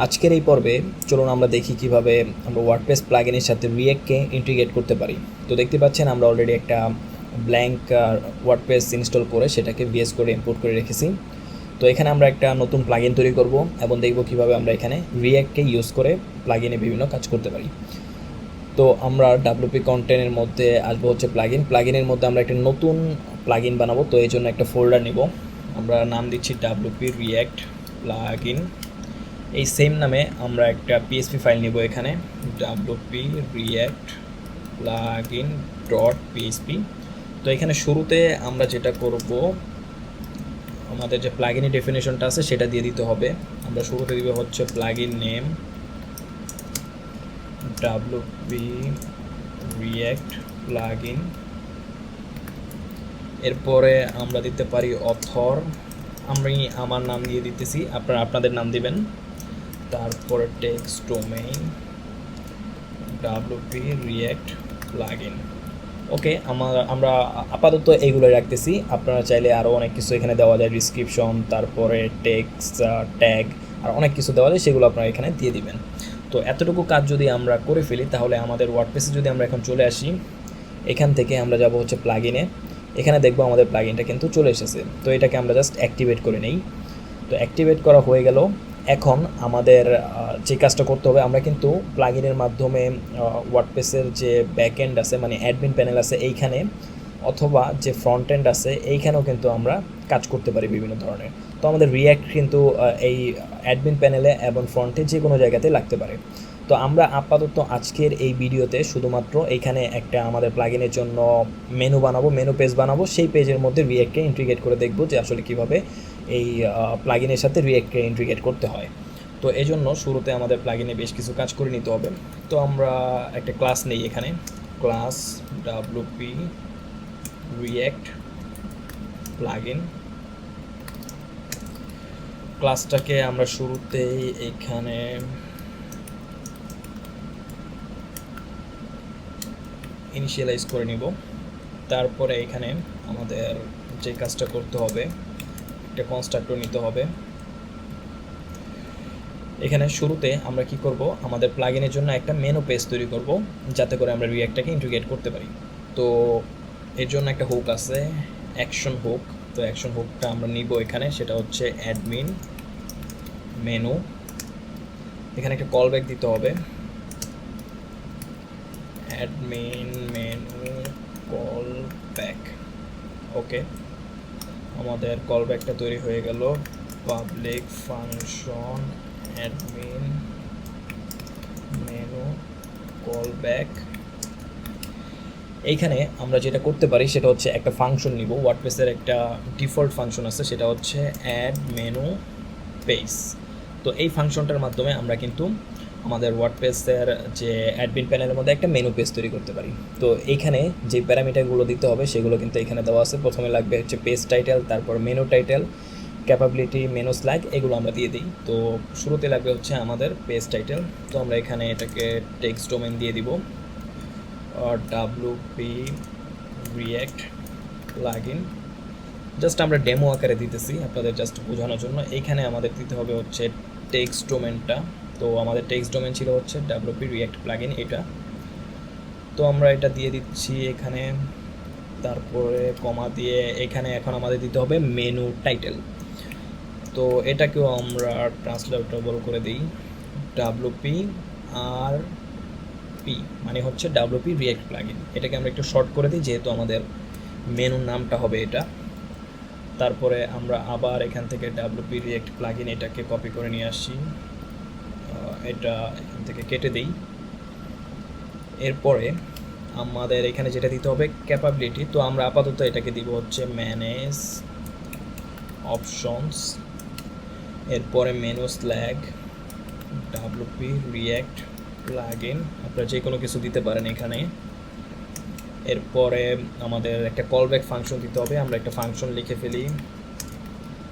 আজকের এই পর্বে চলুন আমরা দেখি কিভাবে আমরা ওয়ার্ডপ্রেস প্লাগইনের সাথে রিঅ্যাক্টকে ইন্টিগ্রেট করতে পারি। তো দেখতে পাচ্ছেন আমরা অলরেডি একটা ব্ল্যাঙ্ক ওয়ার্ডপ্রেস ইনস্টল করে সেটাকে ভিএস করে ইম্পোর্ট করে রেখেছি। তো এখানে আমরা একটা নতুন প্লাগইন তৈরি করব এবং দেখব কিভাবে আমরা এখানে রিঅ্যাক্টকে ইউজ করে প্লাগইনে বিভিন্ন কাজ করতে পারি। তো আমরা ডাব্লিউপি কন্টেন্টের মধ্যে আসবো হচ্ছে প্লাগইনের মধ্যে আমরা একটা নতুন প্লাগইন বানাবো। তো এই জন্য একটা ফোল্ডার নিব, আমরা নাম দিচ্ছি ডাব্লিউপি রিঅ্যাক্ট প্লাগইন। এই সেম নামে আমরা একটা পিএসপি ফাইল নিব এখানে, WP react plugin dot PSP. তো এখানে শুরুতে আমরা যেটা করব, আমাদের যে প্লাগইনের ডেফিনেশনটা আছে সেটা দিয়ে দিতে হবে। আমরা শুরুতে দিব হচ্ছে plugin name WP react plugin. এরপরে আমরা দিতে পারি অথর, আমি আমার নাম দিয়ে দিতেছি, আপনারা আপনাদের নাম দিবেন। তারপরে text domain WP react plugin. Okay, আমরা আপাতত এইগুলো রাখতেছি। আপনারা চাইলে আরও অনেক কিছু এখানে দেওয়া যায়, ডিসক্রিপশন, তারপরে টেক্সট ট্যাগ আর অনেক কিছু দেওয়া যায়, সেগুলো আপনারা এখানে দিয়ে দিবেন। তো এতটুকু কাজ যদি আমরা করে ফেলি তাহলে আমাদের ওয়ার্ডপ্রেসে যদি আমরা এখন চলে আসি, এখান থেকে আমরা যাব হচ্ছে প্লাগইনে। এখানে দেখবো আমাদের প্লাগইনটা কিন্তু চলে এসেছে। তো এটাকে আমরা জাস্ট অ্যাক্টিভেট করে নেই। তো অ্যাক্টিভেট করা হয়ে গেল। এখন আমাদের যে কাজটা করতে হবে, আমরা কিন্তু প্লাগইনের মাধ্যমে ওয়ার্ডপ্রেসের যে ব্যাকএন্ড আছে মানে অ্যাডমিন প্যানেল আছে এইখানে, অথবা যে ফ্রন্ট এন্ড আছে এইখানেও কিন্তু আমরা কাজ করতে পারি বিভিন্ন ধরনের। তো আমাদের রিঅ্যাক্ট কিন্তু এই অ্যাডমিন প্যানেলে এবং ফ্রন্টে যে কোনো জায়গাতে লাগতে পারে। তো আমরা আপাতত আজকের এই ভিডিওতে শুধুমাত্র এইখানে একটা আমাদের প্লাগইনের জন্য মেনু বানাবো, মেনু পেজ বানাবো। সেই পেজের মধ্যে রিঅ্যাক্টকে ইন্টিগ্রেট করে দেখব যে আসলে কীভাবে এই প্লাগইনের সাথে রিঅ্যাক্টকে ইন্টিগ্রেট করতে হয়। তো এই জন্য শুরুতে আমাদের প্লাগইনে বেশ কিছু কাজ করে নিতে হবে। তো আমরা একটা ক্লাস নেই এখানে, ক্লাস ডাব্লিউপি রিঅ্যাক্ট প্লাগইন। ক্লাসটাকে আমরা শুরুতেই এখানে ইনিশিয়ালাইজ করে নিব। তারপরে এখানে আমাদের যে কাজটা করতে হবে, একটা কনস্ট্রাক্টর নিতে হবে। এখানে শুরুতে আমরা কি করব, আমাদের প্লাগইনের জন্য একটা মেনু পেজ তৈরি করব যাতে করে আমরা রিঅ্যাক্টটাকে ইন্টিগ্রেট করতে পারি। তো এর জন্য একটা হুক আছে, অ্যাকশন হুক। তো অ্যাকশন হুকটা আমরা নিব এখানে, সেটা হচ্ছে অ্যাডমিন মেনু। এখানে একটা কল ব্যাক দিতে হবে, অ্যাডমিন মেনু কল ব্যাক। ওকে, আমাদের কল ব্যাকটা তৈরি হয়ে গেল। Public function admin menu call back. এইখানে আমরা যেটা করতে পারি সেটা হচ্ছে একটা ফাংশন নিব। ওয়ার্ডপ্রেসের একটা ডিফল্ট ফাংশন আছে, সেটা হচ্ছে অ্যাড মেনু পেজ। তো এই ফাংশনটার মাধ্যমে আমরা কিন্তু আমাদের ওয়ার্ডপ্রেসের যে অ্যাডমিন প্যানেলের মধ্যে একটা মেনু পেজ তৈরি করতে পারি। তো এইখানে যে প্যারামিটারগুলো দিতে হবে সেগুলো কিন্তু এখানে দেওয়া আছে। প্রথমে লাগবে হচ্ছে পেজ টাইটেল, তারপর menu title, capability, menu slug, এগুলো আমরা দিয়ে দিই। তো শুরুতে লাগবে হচ্ছে আমাদের পেজ টাইটেল। তো আমরা এখানে এটাকে টেক্সট ডোমেন দিয়ে দিব, ডাব্লিউপি রিঅ্যাক্ট প্লাগইন। জাস্ট আমরা ডেমো আকারে দিতেছি আপনাদের জাস্ট বোঝানোর জন্য। এইখানে আমাদের দিতে হবে হচ্ছে টেক্সট ডোমেনটা। তো আমাদের টেক্সট ডোমেন ছিল হচ্ছে ডাব্লিউপি রিঅ্যাক্ট প্লাগইন এটা। তো আমরা এটা দিয়ে দিচ্ছি এখানে, তারপরে কমা দিয়ে এখানে এখন আমাদের দিতে হবে মেনু টাইটেল। তো এটাকেও আমরা ট্রান্সলেটেবল করে দিই, ডাব্লিউপি আর পি মানে হচ্ছে ডাব্লিউপি রিঅ্যাক্ট প্লাগইন। এটাকে আমরা একটু শর্ট করে দিই যেহেতু আমাদের মেনুর নামটা হবে এটা। তারপরে আমরা আবার এখান থেকে ডাব্লিউপি রিঅ্যাক্ট প্লাগইন এটাকে কপি করে নিয়ে আসি, এটা এখান থেকে কেটে দিই। এরপরে আমাদের এখানে যেটা দিতে হবে ক্যাপাবিলিটি। তো আমরা আপাতত এটাকে দিব হচ্ছে ম্যানেজ অপশনস। এরপরে menu slug WP react plugin, আপনারা যে কোনো কিছু দিতে পারেন এখানে। এরপরে আমাদের একটা কলব্যাক ফাংশন দিতে হবে, আমরা একটা ফাংশন লিখে ফেলি।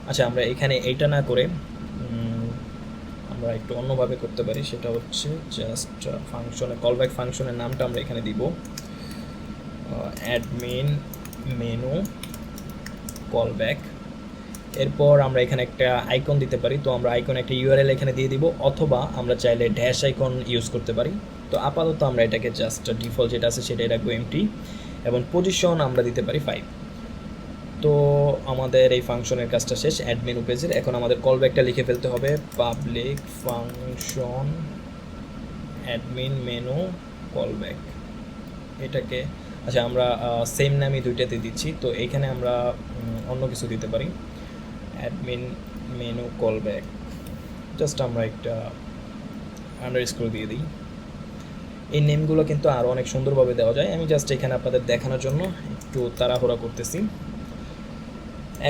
আচ্ছা, আমরা এখানে এইটা না করে আমরা একটু অন্যভাবে করতে পারি, সেটা হচ্ছে জাস্ট ফাংশনে কলব্যাক ফাংশনের নামটা আমরা এখানে দিব অ্যাডমিন মেনু কলব্যাক। এরপর আমরা এখানে একটা আইকন দিতে পারি, তো আমরা আইকন একটা ইউআরএল এখানে দিয়ে দিব, অথবা আমরা চাইলে ড্যাশ আইকন ইউজ করতে পারি। তো আপাতত আমরা এটাকে জাস্ট ডিফল্ট যেটা আছে সেটাই রাখবো এমটি, এবং পজিশন আমরা দিতে পারি 5। তো আমাদের এই ফাংশনের কাজটা শেষ অ্যাডমিন পেজের। এখন আমাদের কল ব্যাকটা লিখে ফেলতে হবে, public function admin menu call back. এটাকে আচ্ছা আমরা সেম নামই দুইটাতে দিচ্ছি, তো এইখানে আমরা অন্য কিছু দিতে পারি, admin menu call back, just আমরা একটা আন্ডারস্কোর দিয়ে দিই। এই নেমগুলো কিন্তু আরও অনেক সুন্দরভাবে দেওয়া যায়, আমি জাস্ট এখানে আপনাদের দেখানোর জন্য একটু তাড়াহুড়া করতেছি।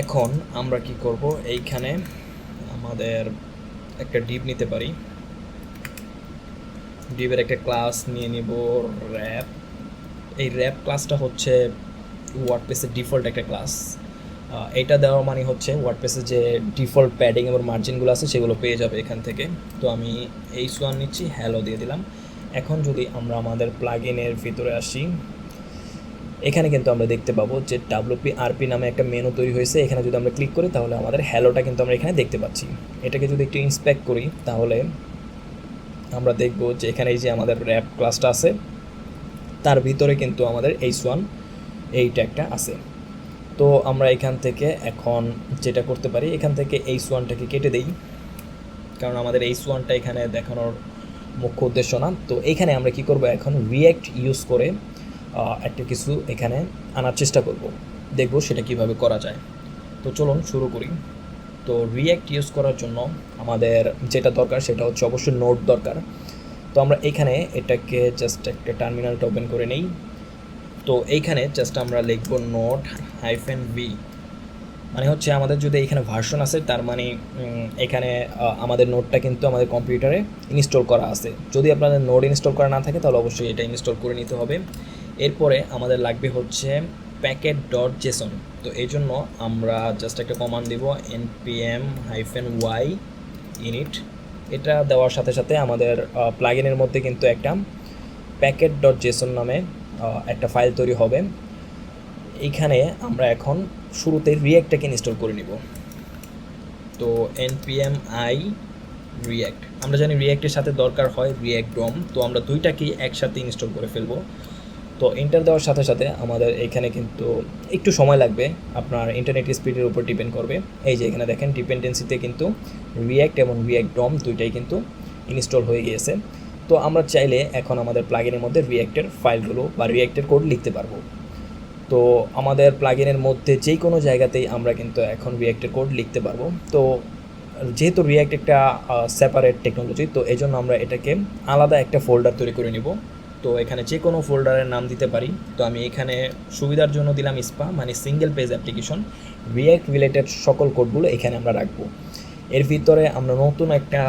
এখন আমরা কি করব, এইখানে আমাদের একটা ডিভ নিতে পারি, ডিভের একটা ক্লাস নিয়ে নিব র্যাপ। এই র্যাপ ক্লাসটা হচ্ছে ওয়ার্ডপ্রেসের ডিফল্ট একটা ক্লাস। এটা দেওয়া মানে হচ্ছে ওয়ার্ডপ্রেসের যে ডিফল্ট প্যাডিং এবং মার্জিনগুলো আছে সেগুলো পেয়ে যাবে এখান থেকে। তো আমি h1 নিচ্ছি, হ্যালো দিয়ে দিলাম। এখন যদি আমরা আমাদের প্লাগইনের ভিতরে আসি, এখানে কিন্তু আমরা দেখতে পাবো যে WP-RP নামে একটা মেনু তৈরি হয়েছে। এখানে যদি আমরা ক্লিক করি তাহলে আমাদের হ্যালোটা কিন্তু আমরা এখানে দেখতে পাচ্ছি। এটাকে যদি একটু ইন্সপেক্ট করি তাহলে আমরা দেখব যে এখানে এই যে আমাদের র্যাপ ক্লাসটা আছে, তার ভিতরে কিন্তু আমাদের h1 এই ট্যাগটা আছে। তো আমরা এখান থেকে এখন যেটা করতে পারি, এখান থেকে h1টাকে কেটে দেই, কারণ আমাদের h1টা এখানে দেখানোর মুখ্য উদ্দেশ্য না। তো এখানে আমরা কি করব, এখন রিঅ্যাক্ট ইউজ করে একটা কিছু এখানে আনার চেষ্টা করব, দেখব সেটা কিভাবে করা যায়। তো চলুন শুরু করি। তো রিঅ্যাক্ট ইউজ করার জন্য আমাদের যেটা দরকার সেটা হচ্ছে অবশ্যই নোট দরকার। তো আমরা এখানে এটাকে জাস্ট একটা টার্মিনালটা ওপেন করে নেই। তো এইখানে জাস্ট আমরা লিখব নোট -v, মানে হচ্ছে আমাদের যদি এখানে ভার্সন আছে তার মানে এখানে আমাদের নোটটা কিন্তু আমাদের কম্পিউটারে ইনস্টল করা আছে। যদি আপনাদের নোট ইনস্টল করা না থাকে তাহলে অবশ্যই এটা ইনস্টল করে নিতে হবে। এরপরে আমাদের লাগবে হচ্ছে packet.json। তো এই জন্য আমরা জাস্ট একটা কমান্ড দিব npm-y init। এটা দেওয়ার সাথে সাথে আমাদের প্লাগইনের মধ্যে কিন্তু একটা packet.json নামে একটা ফাইল তৈরি হবে। এইখানে আমরা এখন শুরুতে রিঅ্যাক্টটাকে ইনস্টল করে নিব। তো npm-i react, আমরা জানি রিঅ্যাক্টের সাথে দরকার হয় react DOM, তো আমরা দুইটাকেই একসাথে ইনস্টল করে ফেলবো। তো এন্টার দেওয়ার সাথে সাথে আমাদের এখানে কিন্তু একটু সময় লাগবে, আপনার ইন্টারনেট স্পিডের উপর ডিপেন্ড করবে। এই যে এখানে দেখেন ডিপেন্ডেন্সিতে কিন্তু রিঅ্যাক্ট এবং react DOM দুইটাই কিন্তু ইনস্টল হয়ে গিয়েছে। তো আমরা চাইলে এখন আমাদের প্লাগইনের মধ্যে রিঅ্যাক্টের ফাইলগুলো বা রিঅ্যাক্টের কোড লিখতে পারবো। তো আমাদের প্লাগইনের মধ্যে যে কোনো জায়গাতেই আমরা কিন্তু এখন রিঅ্যাক্টের কোড লিখতে পারবো। তো যেহেতু রিঅ্যাক্ট একটা সেপারেট টেকনোলজি, তো এই জন্য আমরা এটাকে আলাদা একটা ফোল্ডার তৈরি করে নিব। তো এখানে যে কোনো ফোল্ডারের নাম দিতে পারি। তো আমি এখানে সুবিধার জন্য দিলাম স্পা, মানে single page application. React related সকল কোডগুলো এখানে আমরা রাখবো। এর ভিতরে আমরা নতুন একটা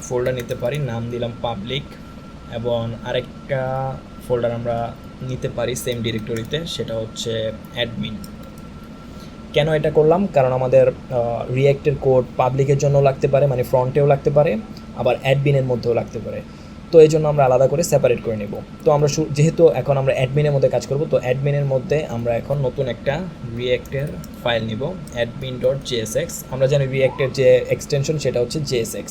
ফোল্ডার নিতে পারি, নাম দিলাম পাবলিক, এবং আরেকটা ফোল্ডার আমরা নিতে পারি সেম ডিরেক্টরিতে, সেটা হচ্ছে অ্যাডমিন। কেন এটা করলাম, কারণ আমাদের রিঅ্যাক্টের কোড পাবলিকের জন্য লাগতে পারে, মানে ফ্রন্টেও লাগতে পারে, আবার অ্যাডমিনের মধ্যেও লাগতে পারে। তো এই জন্য আমরা আলাদা করে সেপারেট করে নেব। তো আমরা যেহেতু এখন আমরা অ্যাডমিনের মধ্যে কাজ করব, তো অ্যাডমিনের মধ্যে আমরা এখন নতুন একটা রিঅ্যাক্টের ফাইল নিব, admin.jsx। আমরা জানি রিঅ্যাক্টের যে এক্সটেনশন সেটা হচ্ছে JSX।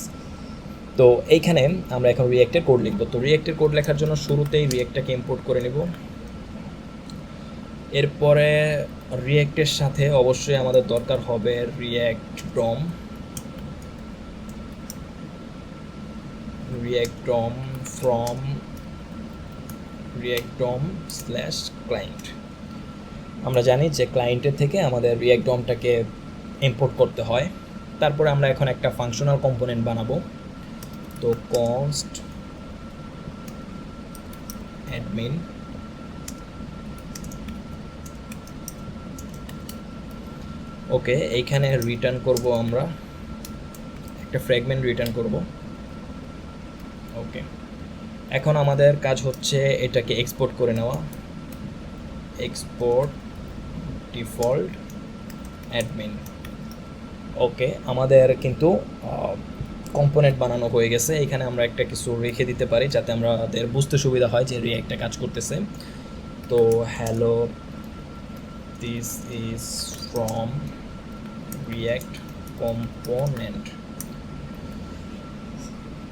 তো এইখানে আমরা এখন রিঅ্যাক্টের কোড লিখব। তো রিঅ্যাক্টের কোড লেখার জন্য শুরুতেই রিঅ্যাক্টটাকে ইম্পোর্ট করে নেব। এরপরে রিঅ্যাক্টের সাথে অবশ্যই আমাদের দরকার হবে react DOM from react DOM/client। আমরা জানি যে ক্লায়েন্টের থেকে আমাদের react DOM-টাকে ইম্পোর্ট করতে হয়। তারপরে আমরা এখন একটা ফাংশনাল কম্পোনেন্ট বানাবো। তো const admin ওকে, এইখানে রিটার্ন করব, আমরা একটা ফ্র্যাগমেন্ট রিটার্ন করব। ওকে, এখন আমাদের কাজ হচ্ছে এটাকে এক্সপোর্ট করে নেওয়া, এক্সপোর্ট ডিফল্ট অ্যাডমিন। ওকে, আমাদের কিন্তু কম্পোনেন্ট বানানো হয়ে গেছে। এখানে আমরা একটা কিছু রেখে দিতে পারি যাতে আমাদের বুঝতে সুবিধা হয় যে রিঅ্যাক্টটা কাজ করতেছে। তো hello, this is from react component.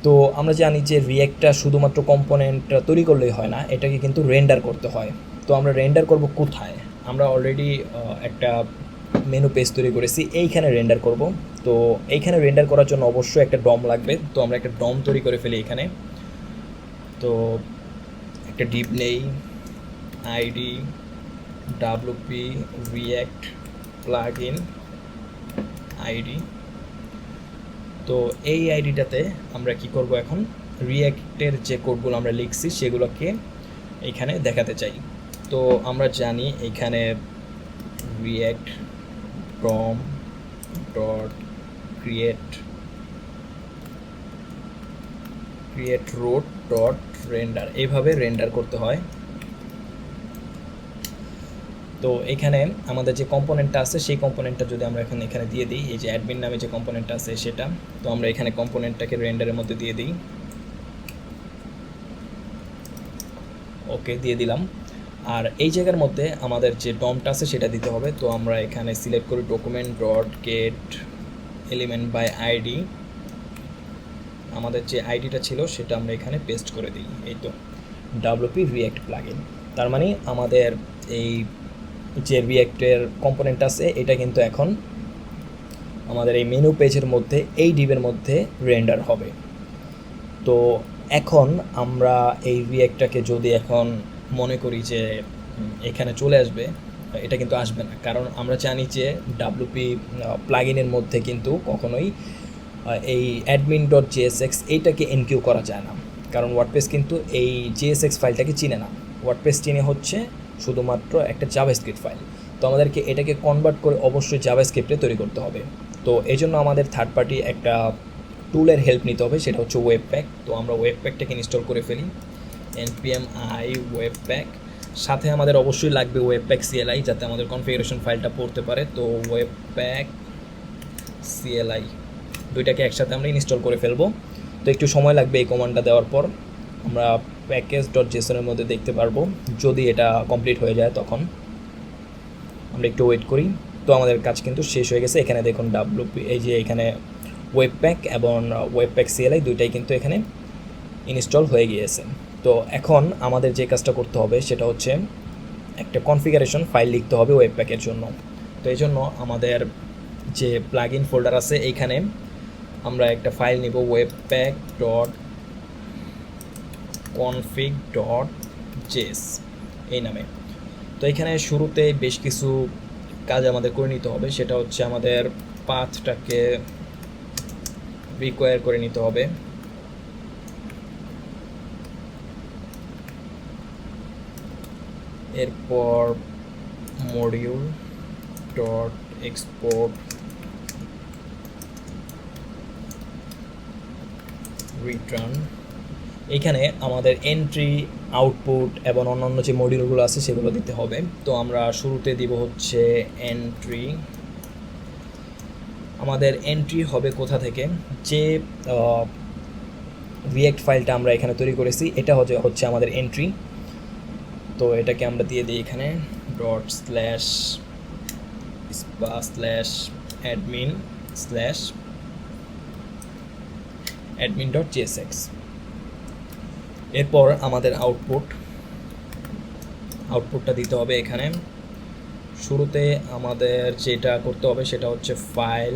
তো আমরা জানি যে রিঅ্যাক্টটা শুধুমাত্র কম্পোনেন্ট তৈরি করলেই হয় না, এটাকে কিন্তু রেন্ডার করতে হয়। তো আমরা রেন্ডার করব কোথায়? আমরা অলরেডি একটা মেনু পেজ তৈরি করেছি, এইখানে রেন্ডার করব। তো এইখানে রেন্ডার করার জন্য অবশ্যই একটা ডম লাগবে। তো আমরা একটা ডম তৈরি করে ফেলি এখানে। তো একটা ডিপ নেই, ID WP react plugin ID. তো এই আইডিটাতে আমরা কি করব, এখন রিঅ্যাক্টের যে কোডগুলো আমরা লিখছি সেগুলোকে এইখানে দেখাতে চাই। তো আমরা জানি এইখানে react DOM dot create root dot render, এইভাবে রেন্ডার করতে হয়। তো এখানে আমাদের যে কম্পোনেন্টটা আছে সেই কম্পোনেন্টটা যদি আমরা এখন এখানে দিয়ে দিই, এই যে অ্যাডমিন নামে যে কম্পোনেন্টটা আছে সেটা, তো আমরা এখানে কম্পোনেন্টটাকে রেন্ডারের মধ্যে দিয়ে দিই। ওকে, দিয়ে দিলাম। আর এই জায়গার মধ্যে আমাদের যে ডমটা আছে সেটা দিতে হবে। তো আমরা এখানে সিলেক্ট করি document dot get element by ID. আমাদের যে আইডিটা ছিল সেটা আমরা এখানে পেস্ট করে দিই। এই তো ডাব্লুপি রিঅ্যাক্ট প্লাগইন। তার মানে আমাদের এই যে রিঅ্যাক্টের কম্পোনেন্ট আছে এটা কিন্তু এখন আমাদের এই মেনু পেজের মধ্যে এই ডিবের মধ্যে রেন্ডার হবে। তো এখন আমরা এই রিঅ্যাক্টটাকে যদি এখন মনে করি যে এখানে চলে আসবে, এটা কিন্তু আসবে না, কারণ আমরা জানি যে ডাব্লুপি প্লাগইনের মধ্যে কিন্তু কখনোই এই অ্যাডমিন ডট জিএসএক্স এইটাকে এনকিউ করা যায় না, কারণ ওয়ার্ডপ্রেস কিন্তু এই জিএসএক্স ফাইলটাকে চিনে না। ওয়ার্ডপ্রেস চিনে হচ্ছে শুধুমাত্র একটা জাভাস্ক্রিপ্ট ফাইল। তো আমাদেরকে এটাকে কনভার্ট করে অবশ্যই জাভাস্ক্রিপ্টে তৈরি করতে হবে। তো এই জন্য আমাদের থার্ড পার্টি একটা টুলের হেল্প নিতে হবে, সেটা হচ্ছে ওয়েবপ্যাক। তো আমরা ওয়েবপ্যাকটাকে ইনস্টল করে ফেলি, npm i ওয়েবপ্যাক। সাথে আমাদের অবশ্যই লাগবে ওয়েবপ্যাক CLI, যাতে আমাদের কনফিগারেশন ফাইলটা পড়তে পারে। তো ওয়েবপ্যাক CLI দুইটাকে একসাথে আমরা ইনস্টল করে ফেলবো। তো একটু সময় লাগবে এই কমান্ডটা দেওয়ার পর। আমরা প্যাকেজ ডট জেসনের মধ্যে দেখতে পারবো যদি এটা কমপ্লিট হয়ে যায়, তখন আমরা একটু ওয়েট করি। তো আমাদের কাজ কিন্তু শেষ হয়ে গেছে। এখানে দেখুন ডাব্লুপি, এই যে এখানে ওয়েবপ্যাক এবং ওয়েবপ্যাক CLI দুইটাই কিন্তু এখানে ইনস্টল হয়ে গিয়েছে। তো এখন আমাদের যে কাজটা করতে হবে সেটা হচ্ছে একটা কনফিগারেশন ফাইল লিখতে হবে ওয়েবপ্যাকের জন্য। তো এই জন্য আমাদের যে প্লাগইন ফোল্ডার আছে এইখানে আমরা একটা ফাইল নিব, ওয়েবপ্যাক ডট কনফিগ ডট জেস এই নামে। তো এখানে শুরুতে বেশ কিছু কাজ আমাদের করে নিতে হবে, সেটা হচ্ছে আমাদের পাথটাকে রিকোয়ার করে নিতে হবে। এরপর মডিউল ডট এক্সপোর্ট রিটার্ন, এখানে আমাদের এন্ট্রি, আউটপুট এবং অন্যান্য যে মডিউলগুলো আছে সেগুলো দিতে হবে। তো আমরা শুরুতে দিব হচ্ছে এন্ট্রি। আমাদের এন্ট্রি হবে কোথা থেকে, যে রিঅ্যাক্ট ফাইলটা আমরা এখানে তৈরি করেছি এটা হচ্ছে আমাদের এন্ট্রি। তো এটাকে আমরা দিয়ে দিই এখানে dot slash slash admin slash admin dot GSX. এরপর আমাদের আউটপুটটা দিতে হবে এখানে। শুরুতে আমাদের যেটা করতে হবে সেটা হচ্ছে ফাইল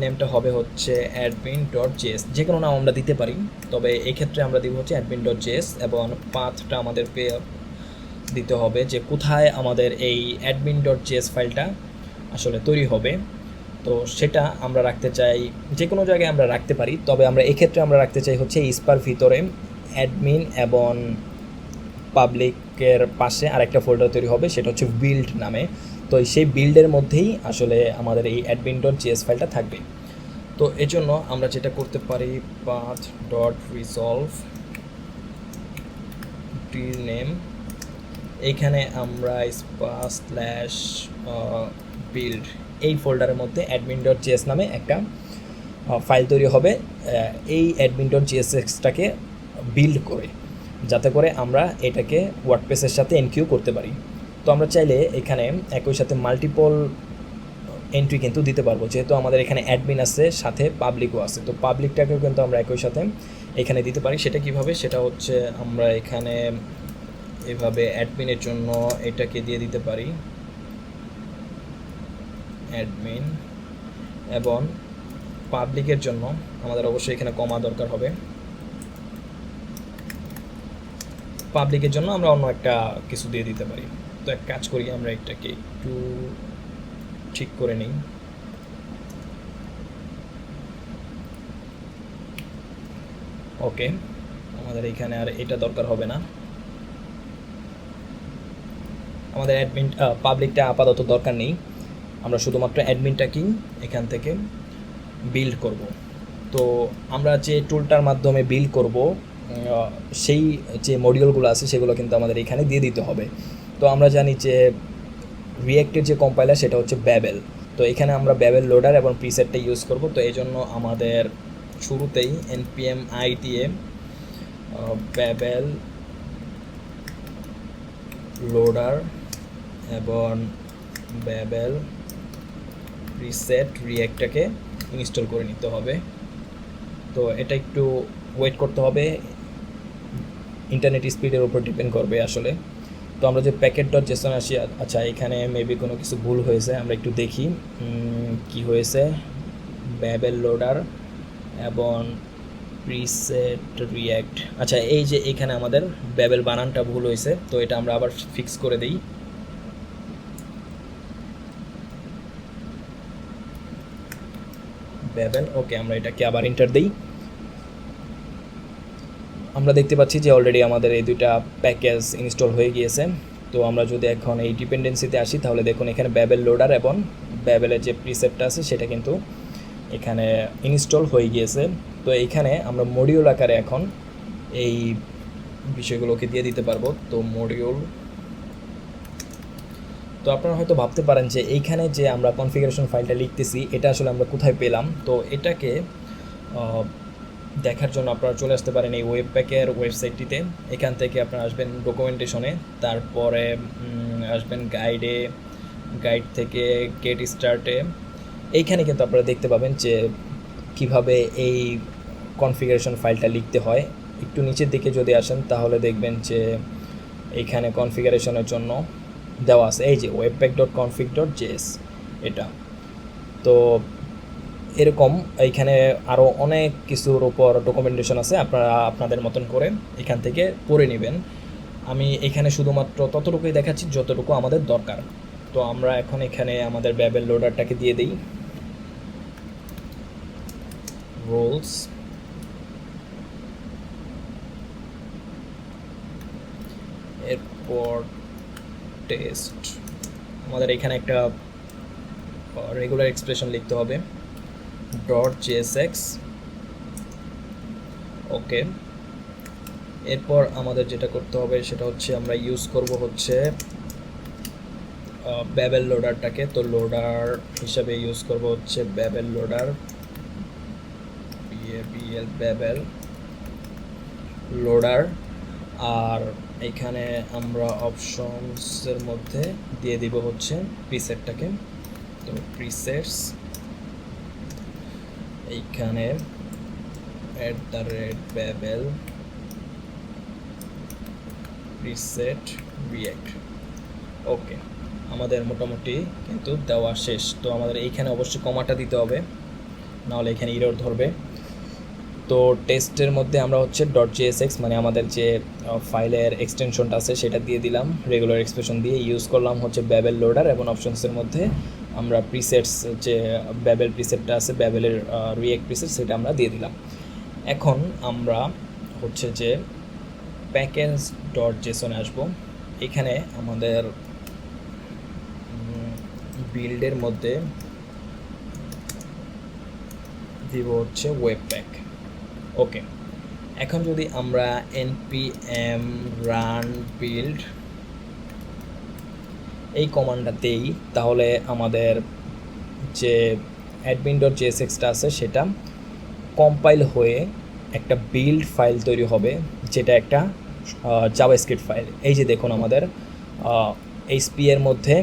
নেমটা হবে হচ্ছে অ্যাডমিন ডট জেএস, যে কোনো নাম আমরা দিতে পারি, তবে এই ক্ষেত্রে আমরা দিব হচ্ছে অ্যাডমিন ডট জেএস। এবং পাথটা আমাদের দিতে হবে যে কোথায় আমাদের এই অ্যাডমিন ডট জেএস ফাইলটা আসলে তৈরি হবে। তো সেটা আমরা রাখতে চাই, যে কোনো জায়গায় আমরা রাখতে পারি, তবে আমরা এক্ষেত্রে আমরা রাখতে চাই হচ্ছে ইস্পার ভিতরে অ্যাডমিন এবং পাবলিকের পাশে আরেকটা ফোল্ডার তৈরি হবে, সেটা হচ্ছে বিল্ড নামে। তো সেই বিল্ডের মধ্যেই আসলে আমাদের এই অ্যাডমিন ডট জিএস ফাইলটা থাকবে। তো এই জন্য আমরা যেটা করতে পারি, পাথ ডট রিসলভ নেম, এইখানে আমরা স্ল্যাশ বিল্ড এই ফোল্ডারের মধ্যে অ্যাডমিন ডট জিএস নামে একটা ফাইল তৈরি হবে, এই অ্যাডমিন ডট জিএসএক্সটাকে বিল্ড করে, যাতে করে আমরা এটাকে ওয়ার্ডপ্রেসের সাথে এনকিউ করতে পারি। তো আমরা চাইলে এখানে একই সাথে মাল্টিপল এন্ট্রি কিন্তু দিতে পারবো, যেহেতু আমাদের এখানে অ্যাডমিন আছে সাথে পাবলিকও আছে। তো পাবলিকটাকেও কিন্তু আমরা একই সাথে এখানে দিতে পারি। সেটা কিভাবে, সেটা হচ্ছে আমরা এখানে এভাবে অ্যাডমিনের জন্য এটাকে দিয়ে দিতে পারি অ্যাডমিন, এবং পাবলিকের জন্য আমাদের অবশ্যই এখানে কমা দরকার হবে। পাবলিকের জন্য আমরা অন্য একটা কিছু দিয়ে দিতে পারি। তো এক কাজ করি, আমরা এটাকে একটু ঠিক করে নিই। ওকে, আমাদের এখানে আর এটা দরকার হবে না। আমাদের অ্যাডমিন পাবলিকটা আপাতত দরকার নেই, আমরা শুধুমাত্র অ্যাডমিনটাকেই এখান থেকে বিল্ড করব। তো আমরা যে টুলটার মাধ্যমে বিল্ড করব সেই যে মডিউলগুলো আছে সেগুলো কিন্তু আমাদের এখানে দিয়ে দিতে হবে। তো আমরা জানি যে রিঅ্যাক্টের যে কম্পাইলার সেটা হচ্ছে ব্যাবেল। তো এখানে আমরা ব্যাবেল লোডার এবং প্রিসেটটা ইউজ করব। তো এই জন্য আমাদের শুরুতেই npm i দিয়ে ব্যাবেল লোডার এবং ব্যাবেল প্রিসেট রিঅ্যাক্টটাকে ইনস্টল করে নিতে হবে। তো এটা একটু ওয়েট করতে হবে, ইন্টারনেট স্পিডের উপর ডিপেন্ড করবে আসলে। তো আমরা যে প্যাকেট ডট জেসন আসি, আচ্ছা এখানে মেবি কোনো কিছু ভুল হয়েছে, আমরা একটু দেখি কি হয়েছে। ব্যাবেল লোডার এবং প্রিসেট রিঅ্যাক্ট, আচ্ছা এই যে এখানে আমাদের ব্যাবেল বানানটা ভুল হয়েছে, তো এটা আমরা আবার ফিক্স করে দিই। ব্যাবেল, ওকে, আমরা এটাকে আবার এন্টার দিই। আমরা দেখতে পাচ্ছি যে অলরেডি আমাদের এই দুইটা প্যাকেজ ইনস্টল হয়ে গিয়েছে। তো আমরা যদি এখন এই ডিপেন্ডেন্সিতে আসি, তাহলে দেখুন এখানে ব্যাবেল লোডার এবং ব্যাবেলের যে প্রিসেটটা আছে সেটা কিন্তু এখানে ইনস্টল হয়ে গিয়েছে। তো এইখানে আমরা মডিউল আকারে এখন এই বিষয়গুলোকে দিয়ে দিতে পারবো। তো মডিউল, তো আপনারা হয়তো ভাবতে পারেন যে এইখানে যে আমরা কনফিগারেশন ফাইলটা লিখতেছি এটা আসলে আমরা কোথায় পেলাম। তো এটাকে দেখার জন্য আপনারা চলে আসতে পারেন এই ওয়েব প্যাকের ওয়েবসাইটটিতে। এখান থেকে আপনারা আসবেন ডকুমেন্টেশনে, তারপরে আসবেন গাইডে, গাইড থেকে গেট স্টার্টে। এইখানে কিন্তু আপনারা দেখতে পাবেন যে কিভাবে এই কনফিগারেশন ফাইলটা লিখতে হয়। একটু নিচের দিকে যদি আসেন তাহলে দেখবেন যে এইখানে কনফিগারেশনের জন্য দেওয়া আছে এই যে webpack.config.js এটা। তো এরকম এইখানে আরও অনেক কিছুর উপর ডকুমেন্টেশন আছে, আপনারা আপনাদের মতন করে এখান থেকে পড়ে নেবেন। আমি এখানে শুধুমাত্র ততটুকুই দেখাচ্ছি যতটুকু আমাদের দরকার। তো আমরা এখন এখানে আমাদের ব্যাবেল লোডারটাকে দিয়ে দিই রোলস, এরপর টেস্ট। আমাদের এখানে একটা রেগুলার এক্সপ্রেশন লিখতে হবে .jsx, ওকে। এরপর আমাদের যেটা করতে হবে সেটা হচ্ছে আমরা ইউজ করব হচ্ছে ব্যাবেল লোডারটাকে। তো লোডার হিসাবে ইউজ করব হচ্ছে ব্যাবেল লোডার, ব্যাবেল লোডার। আর এখানে আমরা অপশনসের মধ্যে দিয়ে দিব হচ্ছে প্রিসেটটাকে। তো প্রিসেটস এইখানে @babel প্রিসেট রিঅ্যাক্ট, ওকে। আমাদের মোটামুটি কিন্তু দেওয়া শেষ। তো আমাদের এইখানে অবশ্যই কমাটা দিতে হবে, নাহলে এখানে ইরর ধরবে। তো টেস্টের মধ্যে আমরা হচ্ছে .jsx মানে আমাদের যে ফাইলের এক্সটেনশনটা আছে সেটা দিয়ে দিলাম, রেগুলার এক্সপ্রেশন দিয়ে ইউজ করলাম হচ্ছে ব্যাবেল লোডার, এবং অপশনসের মধ্যে আমরা প্রিসেটস যে ব্যাবেল প্রিসেটটা আছে ব্যাবেলের রিঅ্যাক্ট প্রিসেট সেটা আমরা দিয়ে দিলাম। এখন আমরা হচ্ছে যে প্যাকেজ.json আসবো। এখানে আমাদের বিল্ডের মধ্যে দিব হচ্ছে ওয়েবপ্যাক, ওকে। এখন যদি আমরা npm run build এই কমান্ডটা দেই, তাহলে আমাদের যে admin.jsxটা আছে সেটা কম্পাইল হয়ে একটা বিল্ড ফাইল তৈরি হবে, যেটা একটা জাভাস্ক্রিপ্ট ফাইল। এই যে দেখুন আমাদের এইচপি এর মধ্যে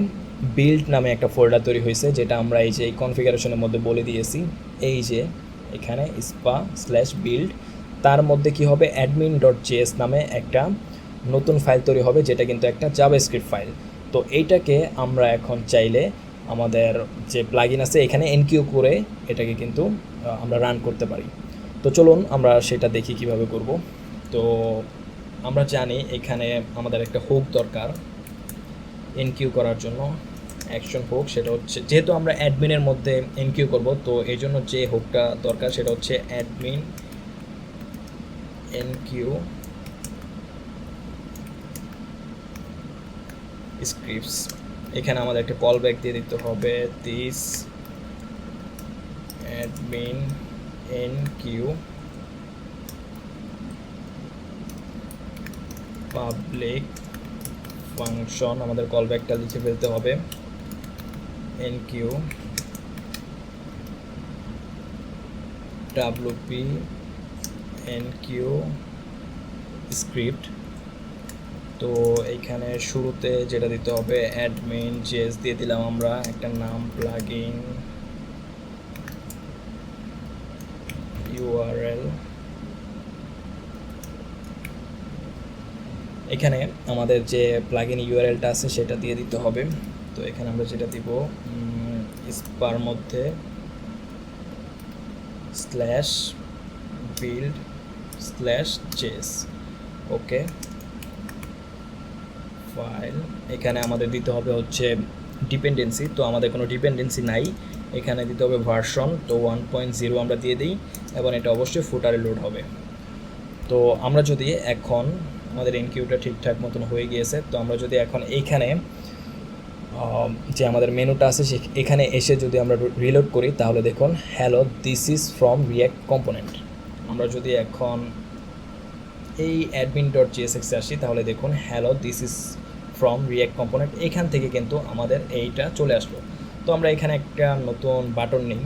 বিল্ড নামে একটা ফোল্ডার তৈরি হয়েছে, যেটা আমরা এই যে এই কনফিগারেশনের মধ্যে বলে দিয়েছি, এই যে এখানে spa/build, তার মধ্যে কি হবে admin.js নামে একটা নতুন ফাইল তৈরি হবে, যেটা কিন্তু একটা জাভাস্ক্রিপ্ট ফাইল। তো এইটাকে আমরা এখন চাইলে আমাদের যে প্লাগইন আছে এখানে এনকিউ করে এটাকে কিন্তু আমরা রান করতে পারি। তো চলুন আমরা সেটা দেখি কিভাবে করব। তো আমরা জানি এখানে আমাদের একটা হুক দরকার এনকিউ করার জন্য, অ্যাকশন হুক। সেটা হচ্ছে, যেহেতু আমরা অ্যাডমিনের মধ্যে এনকিউ করব, তো এই জন্য যে হুকটা দরকার সেটা হচ্ছে অ্যাডমিন এনকিউ স্ক্রিপ্টস। এখানে আমাদের একটা কল ব্যাক দিয়ে দিতে হবে, দিস অ্যাডমিন এনকিউ পাবলিক ফাংশন, আমাদের কল ব্যাকটা লিখে ফেলতে হবে, এনকিউ ডাব্লিউপি এনকিউ স্ক্রিপ্ট। তো এইখানে শুরুতে যেটা দিতে হবে অ্যাডমিন জেস দিয়ে দিলাম আমরা একটা নাম, প্লাগইন ইউআরএল। এখানে আমাদের যে প্লাগইন ইউআরএলটা আছে সেটা দিয়ে দিতে হবে। তো এখানে আমরা যেটা দিব স্পার মধ্যে /build/js, ওকে ফাইল। এখানে আমাদের দিতে হবে হচ্ছে ডিপেন্ডেন্সি, তো আমাদের কোনো ডিপেন্ডেন্সি নাই, এখানে দিতে হবে ভার্সন, তো 1.0 আমরা দিয়ে দিই, এবং এটা অবশ্যই ফুটারে লোড হবে। তো আমরা যদি এখন আমাদের এনকিউটা ঠিকঠাক মতন হয়ে গিয়েছে, তো আমরা যদি এখন এইখানে যে আমাদের মেনুটা আছে এখানে এসে যদি আমরা রিলোড করি, তাহলে দেখুন hello this is from react component. আমরা যদি এখন এই admin.jsx-এ আসি, তাহলে দেখুন hello this is from react component, এখান থেকে কিন্তু আমাদের এইটা চলে আসলো। তো আমরা এখানে একটা নতুন বাটন নিই,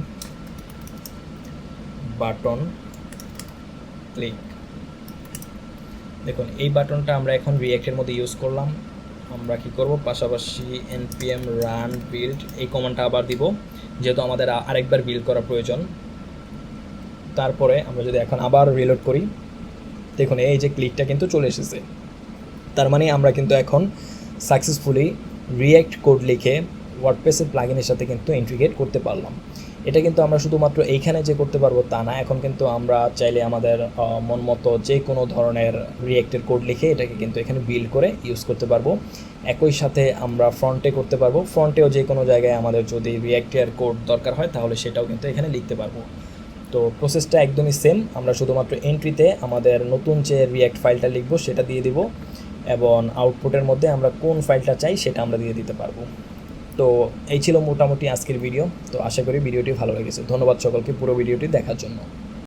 বাটন ক্লিক। দেখুন এই বাটনটা আমরা এখন রিয়াক্টের মধ্যে ইউজ করলাম। আমরা কি করব, পাশাপাশি npm run build এই কমান্ডটা আবার দিব, যেহেতু আমাদের আরেকবার বিল্ড করা প্রয়োজন। তারপরে আমরা যদি এখন আবার রিলোড করি, দেখুন এই যে ক্লিকটা কিন্তু চলে এসেছে। তার মানে আমরা কিন্তু এখন সাকসেসফুলি রিয়াক্ট কোড লিখে ওয়ার্ডপ্রেসের প্লাগইনের সাথে কিন্তু ইন্টিগ্রেট করতে পারলাম। এটা কিন্তু আমরা শুধুমাত্র এইখানে যে করতে পারবো তা না, এখন কিন্তু আমরা চাইলে আমাদের মন মতো যে কোনো ধরনের রিয়াক্টের কোড লিখে এটাকে কিন্তু এখানে বিল্ড করে ইউজ করতে পারবো। একই সাথে আমরা ফ্রন্টে করতে পারবো, ফ্রন্টেও যে কোনো জায়গায় আমাদের যদি রিয়াক্টের কোড দরকার হয় তাহলে সেটাও কিন্তু এখানে লিখতে পারবো। তো প্রসেসটা একদমই সেম, আমরা শুধুমাত্র এন্ট্রিতে আমাদের নতুন যে রিয়াক্ট ফাইলটা লিখবো সেটা দিয়ে দিব, এবং আউটপুটের মধ্যে আমরা কোন ফাইলটা চাই সেটা আমরা দিয়ে দিতে পারবো। তো এই ছিল মোটামুটি আজকের ভিডিও। তো আশা করি ভিডিওটি ভালো লেগেছে। ধন্যবাদ সকলকে পুরো ভিডিওটি দেখার জন্য।